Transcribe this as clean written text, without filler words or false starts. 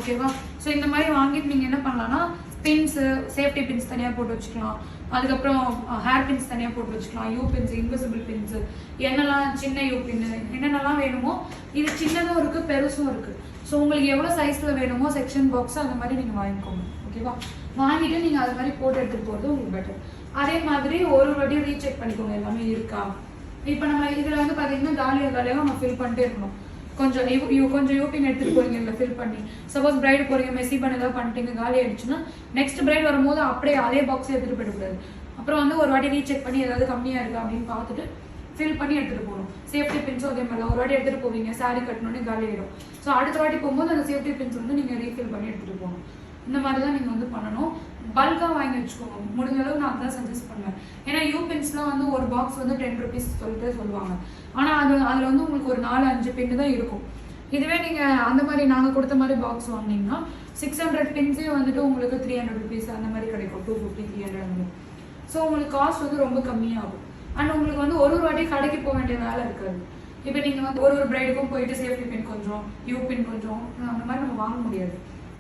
ஓகேவா? ஸோ இந்த மாதிரி வாங்கிட்டு நீங்கள் என்ன பண்ணலாம்னா பின்ஸு, சேஃப்டி பின்ஸ் தனியாக போட்டு வச்சுக்கலாம். அதுக்கப்புறம் ஹேர் பின்ஸ் தனியாக போட்டு வச்சுக்கலாம். யூ பின்ஸ், இன்விசிபிள் பின்ஸு, என்னெல்லாம் சின்ன யூ பின்னு என்னென்னலாம் வேணுமோ. இது சின்னதும் இருக்குது, பெருசும் இருக்குது. ஸோ உங்களுக்கு எவ்வளோ சைஸில் வேணுமோ செக்ஷன் பாக்ஸ் அந்த மாதிரி நீங்கள் வாங்கிக்கோங்க. ஓகேவா? வாங்கிட்டு நீங்கள் அது மாதிரி போட்டு எடுத்துகிட்டு போகிறது உங்களுக்கு பெட்டர். அதே மாதிரி ஒரு வாட்டியும் ரீசெக் பண்ணிக்கோங்க எல்லாமே இருக்கா. இப்போ நம்ம இதில் வந்து பார்த்தீங்கன்னா காலியாக நம்ம ஃபில் பண்ணிட்டே இருக்கணும். கொஞ்சம் யூபின் எடுத்துகிட்டு போறீங்க இல்லை ஃபில் பண்ணி. சப்போஸ் பிரைடு போறீங்க, மெஸ்ஸி பண்ண ஏதாவது பண்ணிட்டீங்க, காலி ஆயிடுச்சுன்னா நெக்ஸ்ட் பிரைட் வரும்போது அப்படியே அதே பாக்ஸே எடுத்துகிட்டு போயிடக்கூடாது. அப்புறம் வந்து ஒரு வாட்டி ரீசெக் பண்ணி ஏதாவது கம்மியாக இருக்கா அப்படின்னு பார்த்துட்டு ஃபில் பண்ணி எடுத்துகிட்டு போகணும். சேஃப்டி பின்ஸும் அதே மாதிரி ஒரு வாட்டி எடுத்துகிட்டு போவீங்க, சாரி கட்டணுன்னே காலி ஆகிடும். ஸோ அடுத்த வாட்டி போகும்போது அந்த சேஃப்டி பின்ஸ் வந்து நீங்கள் ரீஃபில் பண்ணி எடுத்துகிட்டு போகணும். இந்த மாதிரி தான் நீங்கள் வந்து பண்ணணும். பல்காக வாங்கி வச்சுக்கோங்க. முடிஞ்ச அளவு நான் தான் சஜஸ்ட் பண்ணுவேன். ஏன்னா யூபின்ஸ்லாம் வந்து ஒரு பாக்ஸ் வந்து 10 rupees சொல்லுவாங்க. ஆனால் அதில் வந்து உங்களுக்கு ஒரு 4-5 பின்னு தான் இருக்கும். இதுவே நீங்கள் அந்த மாதிரி நாங்கள் கொடுத்த மாதிரி பாக்ஸ் வாங்கினீங்கன்னா 600 பின்ஸே வந்துட்டு உங்களுக்கு 300 rupees அந்த மாதிரி கிடைக்கும். 250, 300 அந்த மாதிரி. ஸோ உங்களுக்கு காஸ்ட் வந்து ரொம்ப கம்மியாகும். அண்ட் உங்களுக்கு வந்து ஒரு வாட்டி கடைக்கு போக வேண்டிய வேலை இருக்காது. இப்போ நீங்கள் வந்து ஒரு பிரைடுக்கும் போயிட்டு சேஃப்டி பின் கொஞ்சம், யூ பின் கொஞ்சம் அந்த மாதிரி நம்ம வாங்க முடியாது.